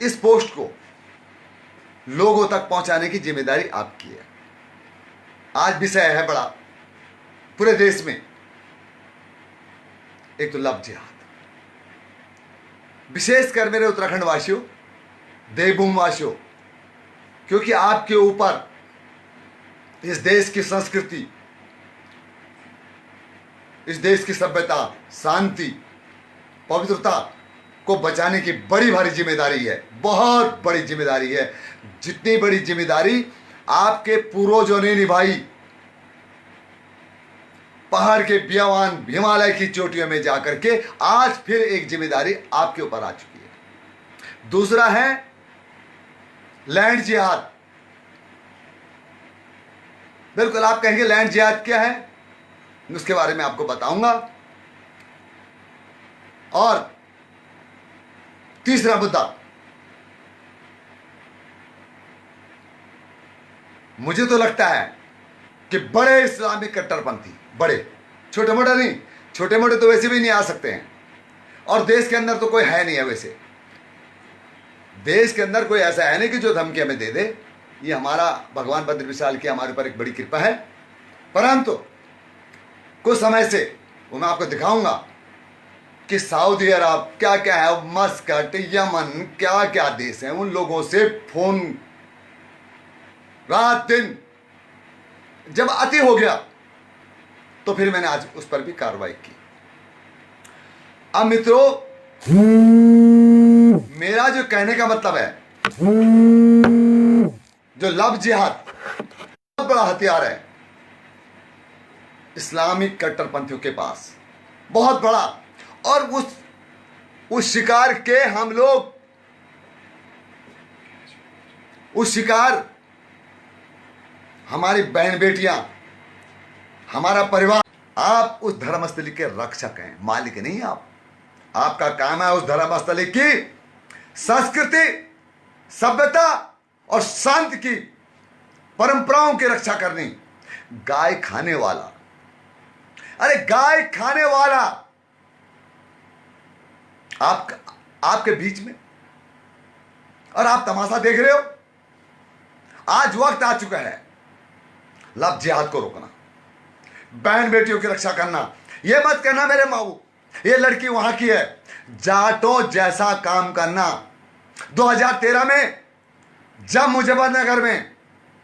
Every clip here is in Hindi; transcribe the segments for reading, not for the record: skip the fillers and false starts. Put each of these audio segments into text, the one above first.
इस पोस्ट को लोगों तक पहुंचाने की जिम्मेदारी आपकी है। आज विषय है बड़ा पूरे देश में, एक तो लव जिहाद। विशेषकर मेरे उत्तराखंड वासियों, देवभूमि वासियों, क्योंकि आपके ऊपर इस देश की संस्कृति, इस देश की सभ्यता, शांति, पवित्रता को बचाने की बड़ी भारी जिम्मेदारी है, बहुत बड़ी जिम्मेदारी है। जितनी बड़ी जिम्मेदारी आपके पूर्वजों ने निभाई, पहाड़ के बियावान हिमालय की चोटियों में जाकर के, आज फिर एक जिम्मेदारी आपके ऊपर आ चुकी है। दूसरा है लैंड जिहाद। बिल्कुल, आप कहेंगे लैंड जिहाद क्या है, उसके बारे में आपको बताऊंगा। और तीसरा मुद्दा, मुझे तो लगता है कि बड़े इस्लामिक कट्टरपंथी, बड़े, छोटे मोटे नहीं, छोटे मोटे तो वैसे भी नहीं आ सकते हैं, और देश के अंदर तो कोई है नहीं है। वैसे देश के अंदर कोई ऐसा है नहीं कि जो धमकी हमें दे दे। ये हमारा भगवान बद्र विशाल की हमारे ऊपर एक बड़ी कृपा है। परंतु कुछ समय से वो मैं आपको दिखाऊंगा कि सऊदी अरब क्या क्या है, मस्कट, यमन, क्या क्या देश हैं, उन लोगों से फोन रात दिन जब अति हो गया तो फिर मैंने आज उस पर भी कार्रवाई की। अब मित्रों, मेरा जो कहने का मतलब है, जो लव जिहाद बहुत बड़ा हथियार है इस्लामिक कट्टरपंथियों के पास, बहुत बड़ा। और उस शिकार के हम लोग, उस शिकार हमारी बहन बेटियां, हमारा परिवार, आप उस धर्मस्थली के रक्षक हैं, मालिक नहीं आप। आपका काम है उस धर्मस्थली की संस्कृति, सभ्यता और शांति की परंपराओं की रक्षा करनी। गाय खाने वाला, अरे गाय खाने वाला आपके बीच में, और आप तमाशा देख रहे हो। आज वक्त आ चुका है लव जिहाद को रोकना, बहन बेटियों की रक्षा करना। यह मत कहना मेरे माऊ ये लड़की वहां की है, जाटों जैसा काम करना। 2013 में जब मुजफ्फरनगर में,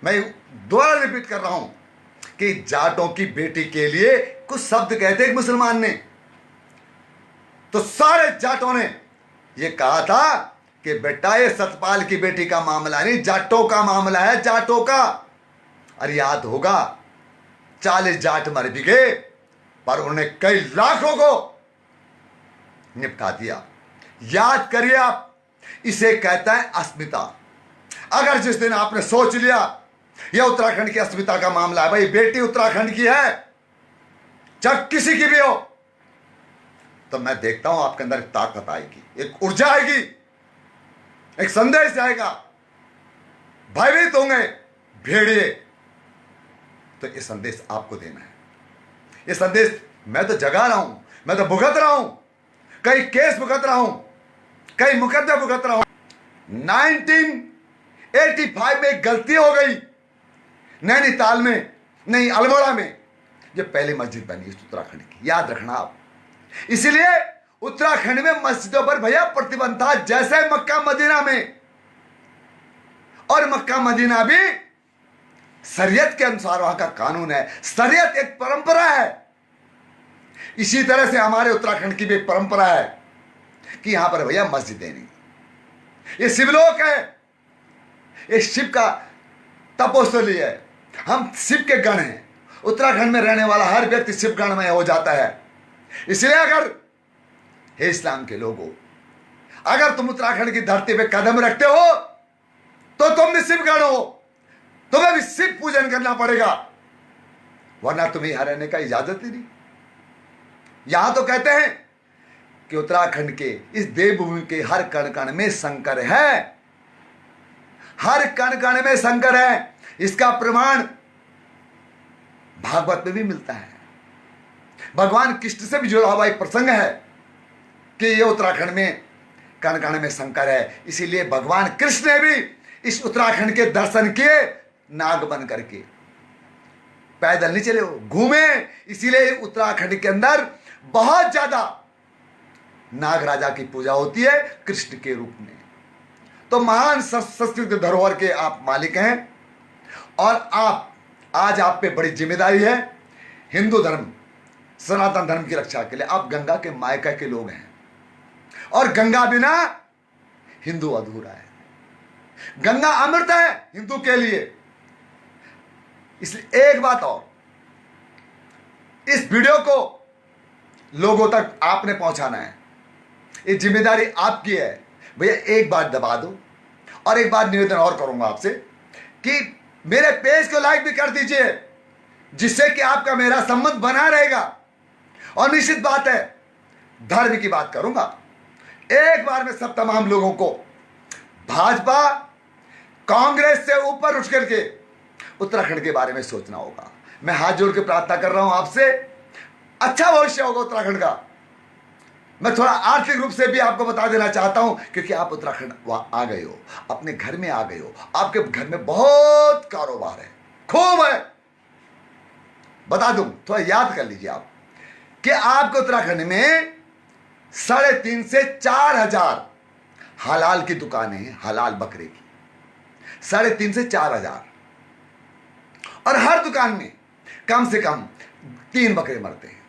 मैं दोबारा रिपीट कर रहा हूं कि जाटों की बेटी के लिए कुछ शब्द कहते एक मुसलमान ने, तो सारे जाटों ने यह कहा था कि बेटा ये सतपाल की बेटी का मामला नहीं, जाटों का मामला है, जाटों का। और याद होगा 40 जाट मर भी गए, पर उन्होंने कई लाखों को निपटा दिया। याद करिए आप, इसे कहता है अस्मिता। अगर जिस दिन आपने सोच लिया यह उत्तराखंड की अस्मिता का मामला है, भाई बेटी उत्तराखंड की है, चाहे किसी की भी हो, तो मैं देखता हूं आपके अंदर एक ताकत आएगी, एक ऊर्जा आएगी, एक संदेश आएगा, भयभीत होंगे भेड़िए। तो ये संदेश आपको देना है। ये संदेश मैं तो जगा रहा हूं, मैं तो भुगत रहा हूं, कई केस भुगत रहा हूं, कई मुकदमे भुगत रहा हूं। 1985 में एक गलती हो गई नैनीताल में, नहीं अल्मोड़ा में, जो पहली मस्जिद बनी उत्तराखंड की, याद रखना आप। इसलिए उत्तराखंड में मस्जिदों पर भैया प्रतिबंध था, जैसे मक्का मदीना में। और मक्का मदीना भी शरीयत के अनुसार वहां का कानून है, शरीयत एक परंपरा है। इसी तरह से हमारे उत्तराखंड की भी एक परंपरा है कि यहां पर भैया मस्जिदें नहीं। ये शिवलोक है, ये शिव का तपोस्थली है, हम शिव के गण हैं। उत्तराखंड में रहने वाला हर व्यक्ति शिव गण में हो जाता है। इसलिए अगर, हे इस्लाम के लोगों, अगर तुम उत्तराखंड की धरती पे कदम रखते हो तो तुम भी शिव गण हो, तुम्हें भी शिव पूजन करना पड़ेगा, वरना तुम्हें यहां रहने का इजाजत ही नहीं। यहां तो कहते हैं कि उत्तराखंड के इस देवभूमि के हर कण कण में शंकर है, हर कण कण में शंकर है। इसका प्रमाण भागवत में भी मिलता है। भगवान कृष्ण से भी जुड़ा हुआ एक प्रसंग है कि ये उत्तराखंड में कण कण में शंकर है। इसीलिए भगवान कृष्ण ने भी इस उत्तराखंड के दर्शन किए नाग बन करके, पैदल नहीं चले, वो घूमे। इसीलिए उत्तराखंड के अंदर बहुत ज्यादा नाग राजा की पूजा होती है कृष्ण के रूप में। तो महान संस्कृत धरोहर के आप मालिक हैं, और आज आप पे बड़ी जिम्मेदारी है हिंदू धर्म, सनातन धर्म की रक्षा के लिए। आप गंगा के मायका के लोग हैं, और गंगा बिना हिंदू अधूरा है। गंगा अमृत है हिंदू के लिए। इसलिए एक बात और, इस वीडियो को लोगों तक आपने पहुंचाना है, ये जिम्मेदारी आपकी है। भैया एक बार दबा दो, और एक बार निवेदन और करूंगा आपसे कि मेरे पेज को लाइक भी कर दीजिए, जिससे कि आपका मेरा संबंध बना रहेगा। और निश्चित बात है धर्म की बात करूंगा। एक बार में सब तमाम लोगों को भाजपा कांग्रेस से ऊपर उठ करके उत्तराखंड के बारे में सोचना होगा। मैं हाथ जोड़ के प्रार्थना कर रहा हूं आपसे, अच्छा भविष्य होगा उत्तराखंड का। मैं थोड़ा आर्थिक रूप से भी आपको बता देना चाहता हूं, क्योंकि आप उत्तराखंड आ गए हो, अपने घर में आ गए हो, आपके घर में बहुत कारोबार है, खूब है। बता दूं, थोड़ा याद कर लीजिए आप कि आपके उत्तराखंड में 3.5 से 4,000 हलाल की दुकानें हैं, हलाल बकरे की 3.5 से 4,000, और हर दुकान में कम से कम 3 बकरे मरते हैं।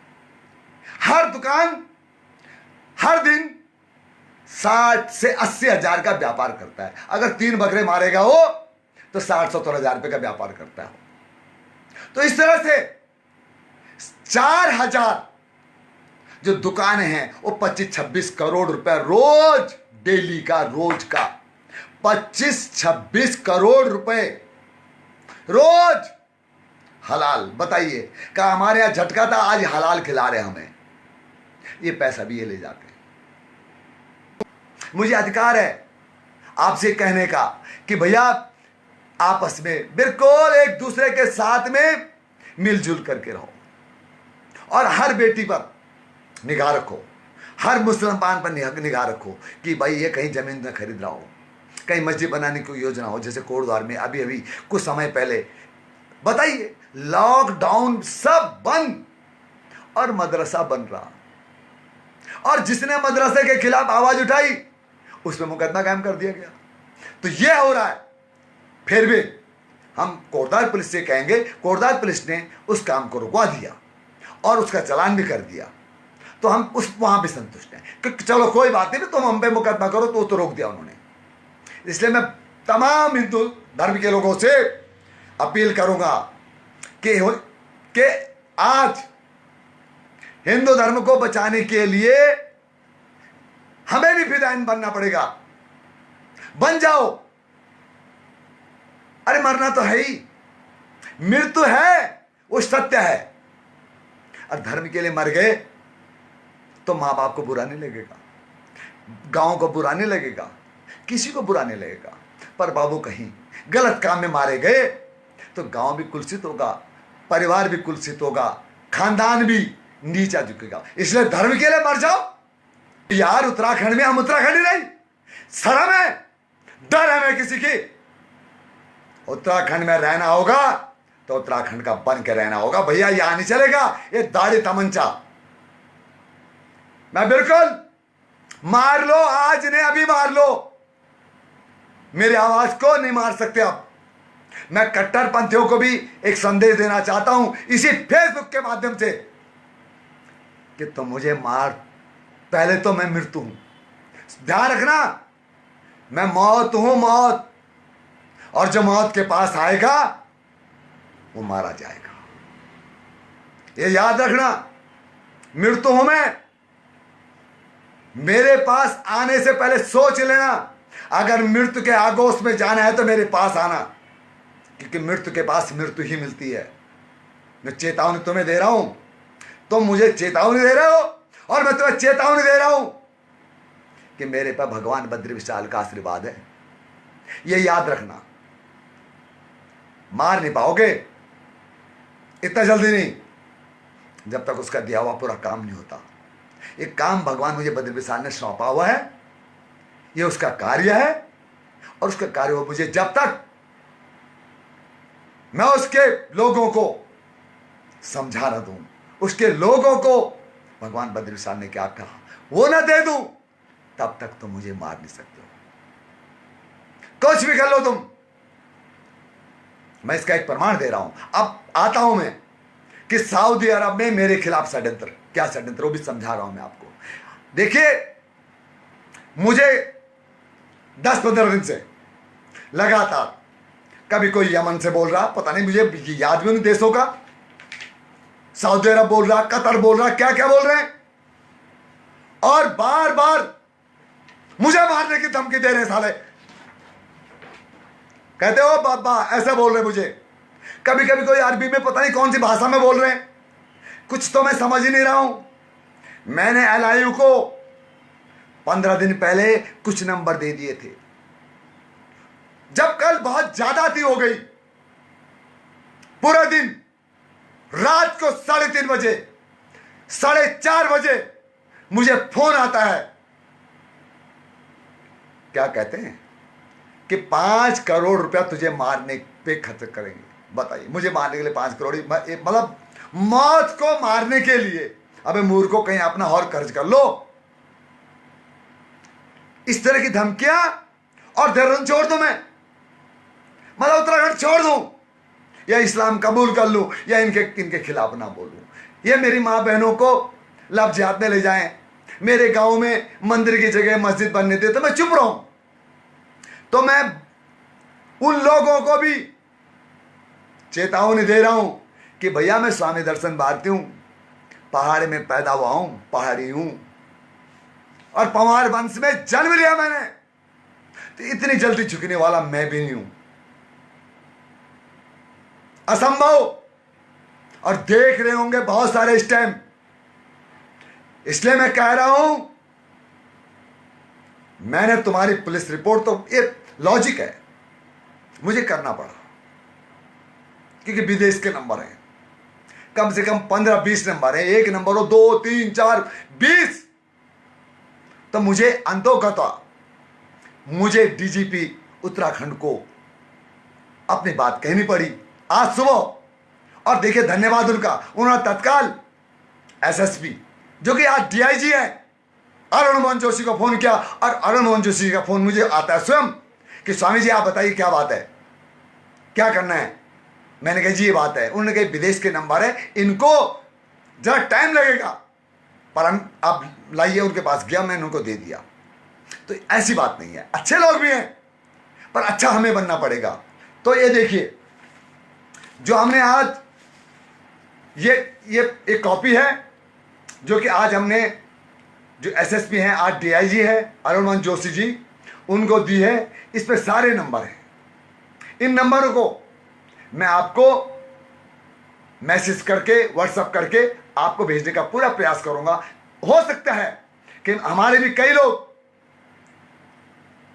हर दुकान हर दिन 60 से 80,000 का व्यापार करता है। अगर 3 बकरे मारेगा वो तो 60-70 हजार रुपए का व्यापार करता है। तो इस तरह से 4,000 जो दुकानें हैं वो 25-26 करोड़ रुपए रोज, डेली का, रोज का 25-26 करोड़ रुपए रोज हलाल। बताइए, क्या हमारे यहां झटका था, आज हलाल खिला रहे हमें, ये पैसा भी ये ले जाते हैं। मुझे अधिकार है आपसे कहने का कि भैया आपस में बिल्कुल एक दूसरे के साथ में मिलजुल करके रहो, और हर बेटी पर निगाह रखो, हर मुसलमान पर निगाह रखो कि भाई ये कहीं जमीन न खरीद रहा हो, कहीं मस्जिद बनाने की योजना हो। जैसे कोटद्वार में अभी कुछ समय पहले, बताइए, लॉकडाउन सब बंद और मदरसा बन रहा, और जिसने मदरसे के खिलाफ आवाज उठाई उस पर मुकदमा कायम कर दिया गया। तो यह हो रहा है। फिर भी हम कोटद्वार पुलिस से कहेंगे, कोटद्वार पुलिस ने उस काम को रुकवा दिया और उसका चालान भी कर दिया, तो हम उस वहां भी संतुष्ट हैं कि चलो कोई बात नहीं, तुम हम पे मुकदमा करो, तो रोक दिया उन्होंने। इसलिए मैं तमाम हिंदू धर्म के लोगों से अपील करूंगा कि आज हिंदू धर्म को बचाने के लिए हमें भी फिदायीन बनना पड़ेगा। बन जाओ। अरे मरना तो है ही, मृत्यु है वो सत्य है। और धर्म के लिए मर गए तो मां बाप को बुरा नहीं लगेगा, गांव को बुरा नहीं लगेगा, किसी को बुरा नहीं लगेगा। पर बाबू कहीं गलत काम में मारे गए तो गांव भी कुलसित होगा, परिवार भी कुलसित होगा, खानदान भी नीचा झुकेगा। इसलिए धर्म के लिए मर जाओ यार। उत्तराखंड में हम उत्तराखंडी नहीं, शर्म है, डर है हमें किसी की। उत्तराखंड में रहना होगा तो उत्तराखंड का बन के रहना होगा भैया, यहां नहीं चलेगा ये दाढ़ी तमंचा। मैं बिल्कुल मार लो, आज ने अभी मार लो, मेरी आवाज को नहीं मार सकते आप। मैं कट्टरपंथियों को भी एक संदेश देना चाहता हूं इसी फेसबुक के माध्यम से कि तुम मुझे मार, पहले तो मैं मृत्यु हूं, ध्यान रखना, मैं मौत हूं, मौत। और जो मौत के पास आएगा वो मारा जाएगा, ये याद रखना। मृत्यु हूं मैं, मेरे पास आने से पहले सोच लेना, अगर मृत्यु के आगोश में जाना है तो मेरे पास आना, क्योंकि मृत्यु के पास मृत्यु ही मिलती है। मैं चेतावनी तुम्हें दे रहा हूं, तुम मुझे चेतावनी दे रहे हो, और मैं तुम्हें चेतावनी दे रहा हूं कि मेरे पर भगवान बद्री विशाल का आशीर्वाद है। ये याद रखना, मार नहीं पाओगे इतना जल्दी नहीं, जब तक उसका दिया हुआ पूरा काम नहीं होता। एक काम भगवान मुझे बद्री विशाल ने सौंपा हुआ है, ये उसका कार्य है, और उसका कार्य हो मुझे जब तक मैं उसके लोगों को समझा न दूं, उसके लोगों को भगवान बद्री विशाल ने क्या कहा वो ना दे दूं, तब तक तुम मुझे मार नहीं सकते हो। कुछ भी कर लो तुम। मैं इसका एक प्रमाण दे रहा हूं। अब आता हूं मैं कि सऊदी अरब में मेरे खिलाफ षड्यंत्र, क्या षड्यंत्र वो भी समझा रहा हूं मैं आपको। देखिए, मुझे 10-15 दिन से लगातार कभी कोई यमन से बोल रहा, पता नहीं मुझे याद भी नहीं देशों का, सऊदी अरब बोल रहा, कतर बोल रहा, क्या क्या बोल रहे हैं, और बार बार मुझे मारने की धमकी दे रहे साले। कहते हो बाबा ऐसा बोल रहे मुझे, कभी कभी कोई अरबी में पता नहीं कौन सी भाषा में बोल रहे हैं, कुछ तो मैं समझ ही नहीं रहा हूं। मैंने LIU को 15 दिन पहले कुछ नंबर दे दिए थे। जब कल बहुत ज्यादा हो गई, पूरा दिन रात को 3:30 बजे 4:30 बजे मुझे फोन आता है, क्या कहते हैं कि 5 करोड़ रुपया तुझे मारने पे खर्च करेंगे। बताइए, मुझे मारने के लिए 5 करोड़, मतलब मौत को मारने के लिए। अबे मूर्खों, कहीं अपना और खर्च कर लो। इस तरह की धमकियां, और देहरादून छोड़ दूं मैं, मतलब उत्तराखंड छोड़ दूं, या इस्लाम कबूल कर लूं, या इनके खिलाफ ना बोलूं। ये मेरी मां बहनों को लव जिहाद में ले जाएं, मेरे गांव में मंदिर की जगह मस्जिद बनने दे तो मैं चुप रहूं। तो मैं उन लोगों को भी चेतावनी दे रहा हूं कि भैया मैं स्वामी दर्शन भारती हूं, पहाड़ में पैदा हुआ हूं, पहाड़ी हूं, और पवार वंश में जन्म लिया मैंने, तो इतनी जल्दी झुकने वाला मैं भी नहीं हूं, असंभव। और देख रहे होंगे बहुत सारे इस टाइम, इसलिए मैं कह रहा हूं, मैंने तुम्हारी पुलिस रिपोर्ट, तो ये लॉजिक है, मुझे करना पड़ा क्योंकि विदेश के नंबर हैं, कम से कम 15-20 नंबर है, एक नंबर हो 2, 3, 4, 20। तो मुझे अंतोगता मुझे DGP उत्तराखंड को अपनी बात कहनी पड़ी आज सुबह। और देखिए, धन्यवाद उनका, उन्होंने तत्काल SSP जो कि आज DIG है, अरुण मोहन जोशी को फोन किया, और अरुण मोहन जोशी का फोन मुझे आता है स्वयं कि स्वामी जी आप बताइए क्या बात है, क्या करना है। मैंने कहा जी ये बात है। उन्होंने कहा विदेश के नंबर है, इनको जरा टाइम लगेगा, पर हम आप लाइए। उनके पास गया, मैंने उनको दे दिया। तो ऐसी बात नहीं है, अच्छे लोग भी हैं, पर अच्छा हमें बनना पड़ेगा। तो ये देखिए, जो हमने आज ये एक कॉपी है जो कि आज हमने, जो SSP हैं, आज DIG है अरुण मोहन जोशी जी, उनको दी है। इस पे सारे नंबर हैं। इन नंबरों को मैं आपको मैसेज करके, व्हाट्सएप करके आपको भेजने का पूरा प्रयास करूंगा। हो सकता है कि हमारे भी कई लोग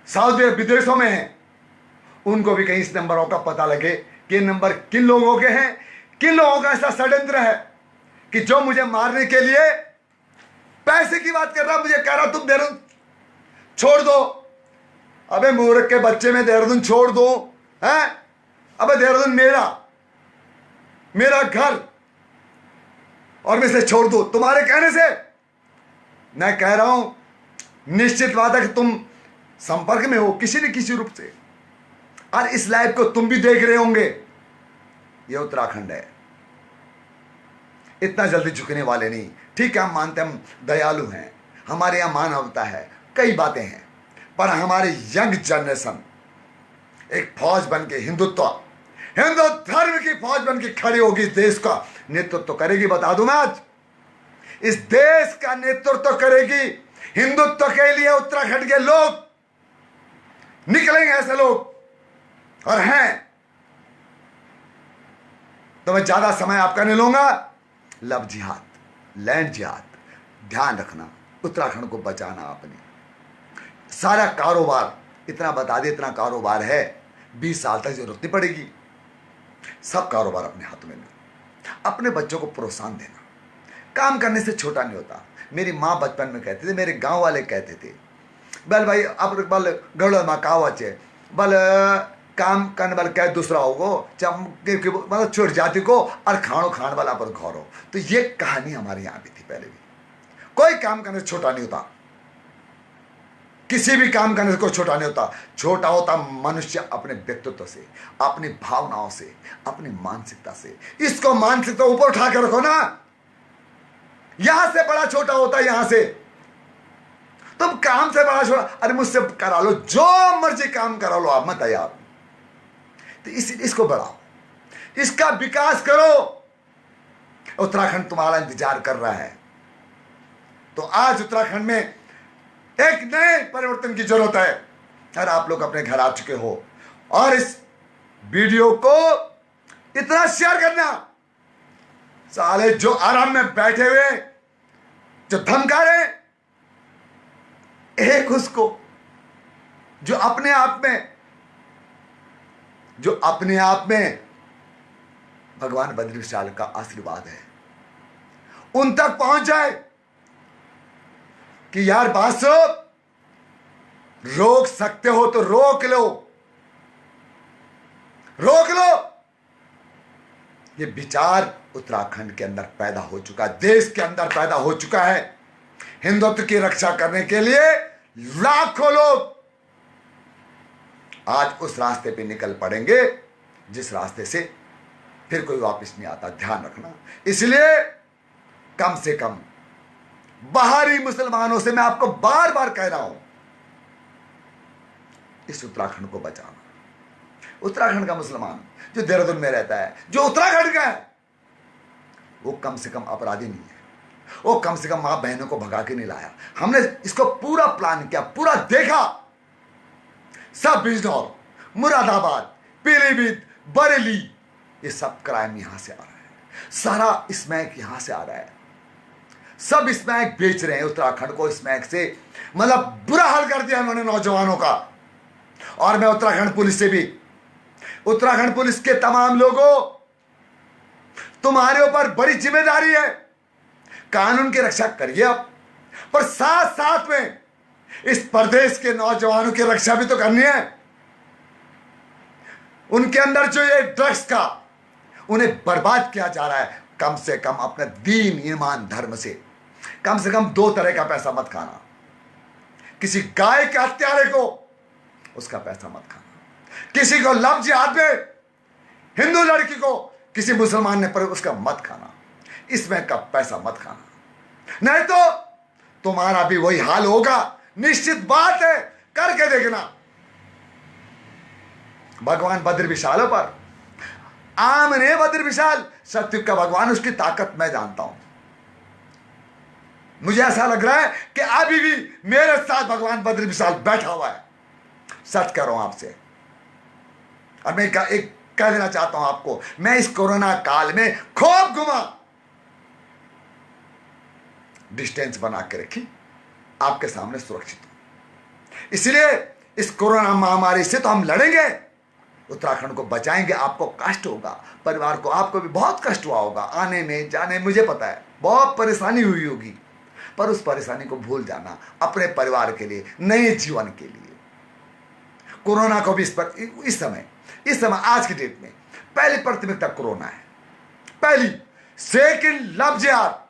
सऊदी विदेशों में हैं, उनको भी कहीं इस नंबरों का पता लगे कि नंबर किन लोगों के हैं, किन लोगों का ऐसा षड्यंत्र है कि जो मुझे मारने के लिए पैसे की बात कर रहा, मुझे कह रहा तुम देहरादून छोड़ दो। अबे मूर्ख के बच्चे, में देहरादून छोड़ दो है? अबे देहरादून मेरा घर, और मैं इसे छोड़ दो तुम्हारे कहने से? मैं कह रहा हूं, निश्चित बात है कि तुम संपर्क में हो किसी न किसी रूप से, और इस लाइव को तुम भी देख रहे होंगे। यह उत्तराखंड है, इतना जल्दी झुकने वाले नहीं। ठीक है, हम मानते हैं, हम दयालु हैं, हमारे यहां मानवता है, कई बातें हैं, पर हमारे यंग जनरेशन एक फौज बन के, हिंदू धर्म की फौज बन के खड़ी होगी, इस देश का नेतृत्व करेगी। बता दूं मैं आज, इस देश का नेतृत्व करेगी हिंदुत्व के लिए उत्तराखंड के लोग निकलेंगे, ऐसे लोग और हैं। तो मैं ज्यादा समय आपका नहीं लूंगा। लव जिहाद, लैंड जिहाद, ध्यान रखना, उत्तराखंड को बचाना। अपने सारा कारोबार, इतना बता दे, इतना कारोबार है, 20 साल तक जरूरत नहीं पड़ेगी। सब कारोबार अपने हाथ में लो। अपने बच्चों को प्रोत्साहन देना, काम करने से छोटा नहीं होता। मेरी माँ बचपन में कहती थी, मेरे गांव वाले कहते थे बल भाई अब बल गड़ में कहावत है बल काम करने वाला क्या दूसरा होगो मतलब छोड़ जाति को और खानो खाने वाला पर घर हो। तो ये कहानी हमारे यहाँ भी थी पहले भी। कोई काम करने से छोटा नहीं होता, किसी भी काम करने से कोई छोटा नहीं होता। छोटा होता मनुष्य अपने व्यक्तित्व से, अपनी भावनाओं से, अपनी मानसिकता से। इसको मानसिकता ऊपर उठा के रखो ना, यहां से बड़ा छोटा होता है। यहां से तुम काम से बड़ा छोटा, अरे मुझसे करा लो जो मर्जी काम करा लो, आप मैं तैयार हूं। तो इसको बढ़ाओ, इसका विकास करो। उत्तराखंड तुम्हारा इंतजार कर रहा है। तो आज उत्तराखंड में एक नए परिवर्तन की जरूरत है। और आप लोग अपने घर आ चुके हो और इस वीडियो को इतना शेयर करना, साले जो आराम में बैठे हुए जो धमका रहे, एक उसको जो अपने आप में भगवान बद्री विशाल का आशीर्वाद है, उन तक पहुंच जाए कि यार बात सुनो, रोक सकते हो तो रोक लो, रोक लो। ये विचार उत्तराखंड के अंदर पैदा हो चुका है, देश के अंदर पैदा हो चुका है। हिंदुत्व की रक्षा करने के लिए लाखों लोग आज उस रास्ते पे निकल पड़ेंगे जिस रास्ते से फिर कोई वापस नहीं आता। ध्यान रखना। इसलिए कम से कम बाहरी मुसलमानों से मैं आपको बार बार कह रहा हूं, इस उत्तराखंड को बचाना। उत्तराखंड का मुसलमान जो देहरादून में रहता है, जो उत्तराखंड का है, वो कम से कम अपराधी नहीं है। वो कम से कम मां बहनों को भगा के नहीं लाया। हमने इसको पूरा प्लान किया, पूरा देखा। सब बिजनौर, मुरादाबाद, पीलीभीत, बरेली, ये सब क्राइम यहां से आ रहा है। सारा स्मैक यहां से आ रहा है। सब स्मैक बेच रहे हैं उत्तराखंड को। स्मैक से मतलब बुरा हाल कर दिया उन्होंने नौजवानों का। और मैं उत्तराखंड पुलिस से भी, उत्तराखंड पुलिस के तमाम लोगों, तुम्हारे ऊपर बड़ी जिम्मेदारी है। कानून की रक्षा करिए आप, पर साथ साथ में इस प्रदेश के नौजवानों की रक्षा भी तो करनी है। उनके अंदर जो ये ड्रग्स का उन्हें बर्बाद किया जा रहा है, कम से कम अपने दीन ईमान धर्म से कम 2 तरह का पैसा मत खाना। किसी गाय के हत्यारे को उसका पैसा मत खाना। किसी को लफ्ज हाथ में हिंदू लड़की को किसी मुसलमान ने पर उसका मत खाना। इसमें का पैसा मत खाना, नहीं तो तुम्हारा भी वही हाल होगा। निश्चित बात है, करके देखना। भगवान बद्री विशाल पर आमने बद्री विशाल सत्युग का भगवान, उसकी ताकत मैं जानता हूं। मुझे ऐसा लग रहा है कि अभी भी मेरे साथ भगवान बद्री विशाल बैठा हुआ है। सच कह रहा हूं आपसे। और मैं एक कह देना चाहता हूं आपको, मैं इस कोरोना काल में खूब घुमा। डिस्टेंस बना के रखी, आपके सामने सुरक्षित हूं। इसलिए इस कोरोना महामारी से तो हम लड़ेंगे, उत्तराखंड को बचाएंगे। आपको कष्ट होगा, परिवार को, आपको भी बहुत कष्ट हुआ होगा आने में जाने, मुझे पता है बहुत परेशानी हुई होगी। पर उस परेशानी को भूल जाना, अपने परिवार के लिए, नए जीवन के लिए। कोरोना को भी इस समय आज की डेट में पहली प्राथमिकता कोरोना है। पहली, सेकंड लफ्ज यार